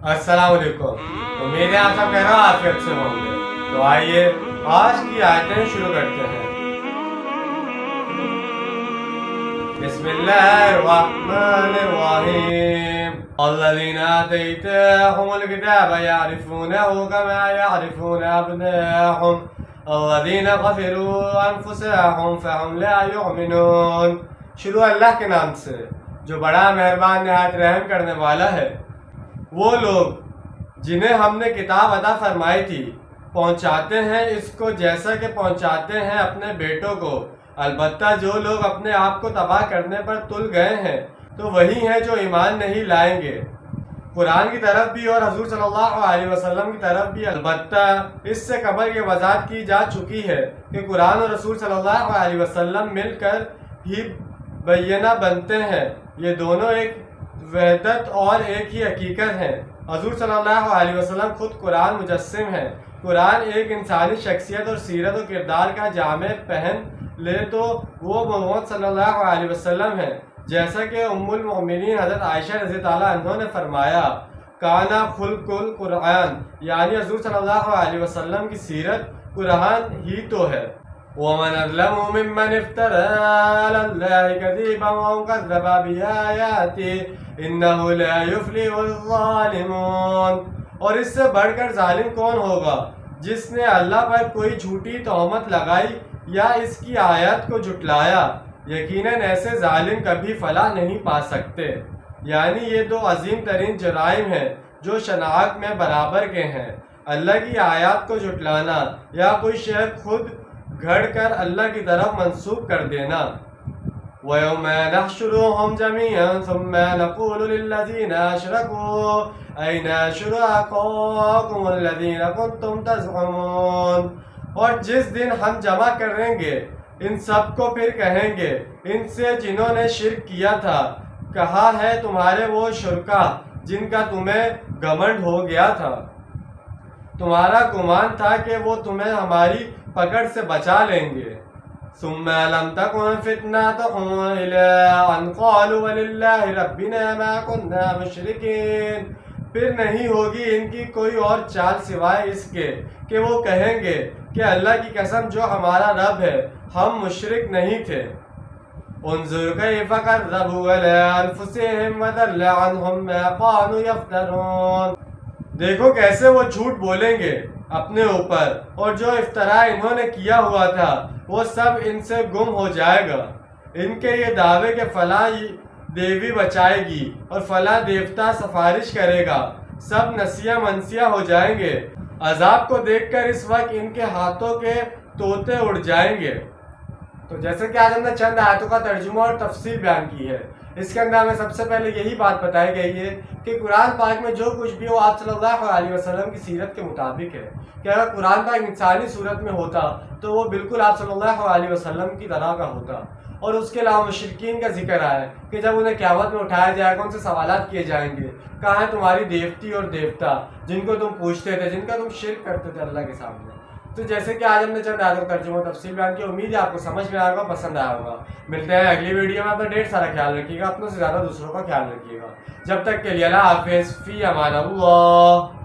अस्सलाम वालेकुम। उम्मीद है आप सब खैर आफियत से होंगे। तो आइए आज की आयतें शुरू करते हैं। बिस्मिल्लाहिर्रहमानिर्रहीम। अल्लज़ीना आतैनाहुमुल किताब यअरिफूनहु कमा यअरिफून अब्नाअहुम अल्लज़ीना ग़फ़िरू अनफुसहुम फ़हुम ला युमिनून। शुरू अल्लाह के नाम से जो बड़ा मेहरबान निहायत रहम करने वाला है। वो लोग जिन्हें हमने किताब अता फरमाई थी पहुँचाते हैं इसको जैसा कि पहुँचाते हैं अपने बेटों को। अलबत्ता जो लोग अपने आप को तबाह करने पर तुल गए हैं तो वही हैं जो ईमान नहीं लाएंगे। कुरान की तरफ भी और हजूर सल्लल्लाहु अलैहि वसल्लम की तरफ भी अलबत्ता इससे कबल ये वजाहत की जा चुकी है कि कुरान और रसूल सल्लल्लाहु अलैहि वसल्लम मिलकर ही बैना बनते हैं। ये दोनों एक वहदत और एक ही हकीकत है। हजूर सल्लल्लाहु अलैहि वसल्लम खुद कुरान मुजस्सिम है। कुरान एक इंसानी शख्सियत और सीरत और किरदार का जामे पहन ले तो वो मोहम्मद सल्लल्लाहु अलैहि वसल्लम है। जैसा कि उम्मुल मोमिनीन हज़रत आयशा रज़ी अल्लाह अन्हा ने फरमाया, काना खुल्कुल कुरान, यानी हजूर सल्लल्लाहु अलैहि वसल्लम की सीरत कुरान ही तो है। वमन अज़लमु मिम्मन इफ्तरा अलल्लाहि कज़िबन व कज़्ज़ब बिआयातिही इन्नहु ला युफ़्लिहुल ज़ालिमून। और इससे बढ़कर जालिम कौन होगा जिसने अल्लाह पर कोई झूठी तोहमत लगाई या इसकी आयत को झुटलाया। यकीनन ऐसे जालिम कभी फलाह नहीं पा सकते। यानी ये दो अजीम तरीन जराइम हैं जो शनाख्त में बराबर के हैं। अल्लाह की आयत को झुटलाना या कोई शय खुद घड़ कर अल्लाह की तरफ मंसूब कर देना। वयौम नहशुरुहुम जमीअन सुम्मा नक़ूलु लिल्लज़ीना अशरकू ऐना शुरकाकुम अल्लज़ीना कुंतुम तज़अमून। और जिस दिन हम जमा करेंगे इन सब को फिर कहेंगे इनसे जिन्होंने शिर्क किया था, कहा है तुम्हारे वो शुरका जिनका तुम्हें घमंड हो गया था। तुम्हारा गुमान था कि वो तुम्हें हमारी पकड़ से बचा लेंगे। सुम्मा लम तकुन फितनतुहुम इल्ला अन क़ालू वलिल्लाहि रब्बिना मा कुन्ना मुशरिकीन। फिर नहीं होगी इनकी कोई और चाल सिवाय इसके कि वो कहेंगे कि अल्लाह की कसम जो हमारा रब है हम मुशरिक नहीं थे। उन्जुर कैफ़ कज़्ज़बू अला अनफुसिहिम व ज़ल्ल अन्हुम मा कानू यफ्तरून। देखो कैसे वो झूठ बोलेंगे अपने ऊपर और जो इफ्तरा इन्होंने किया हुआ था वो सब इनसे गुम हो जाएगा। इनके ये दावे के फला देवी बचाएगी और फला देवता सिफारिश करेगा, सब नसिया मनसिया हो जाएंगे। अजाब को देखकर इस वक्त इनके हाथों के तोते उड़ जाएंगे। तो जैसे कि आज हमने चंद आयतों का तर्जुमा और तफसीर बयान की है, इसके अंदर हमें सबसे पहले यही बात बताई गई है कि कुरान पाक में जो कुछ भी हो आप सल्लल्लाहु अलैहि वसल्लम की सीरत के मुताबिक है। कि अगर कुरान पाक इंसानी सूरत में होता तो वो बिल्कुल आप सल्लल्लाहु अलैहि वसल्लम की तरह का होता। और उसके अलावा मुशरिकीन का जिक्र आया कि जब उन्हें क़यामत में उठाया जाएगा उनसे सवालात किए जाएंगे, कहाँ है तुम्हारी देवती और देवता जिनको तुम पूछते थे, जिनका तुम शिर्क करते थे अल्लाह के सामने। तो जैसे कि आज हमने चंद आयतों का तर्जुमा तफसील बयान की, उम्मीद है आपको समझ में आएगा, पसंद आया होगा। मिलते हैं अगली वीडियो में। अपना ढेर सारा ख्याल रखिएगा, अपनों से ज़्यादा दूसरों का ख्याल रखिएगा। जब तक के लिए अल्लाह हाफ़िज़, फ़ी अमान अल्लाह।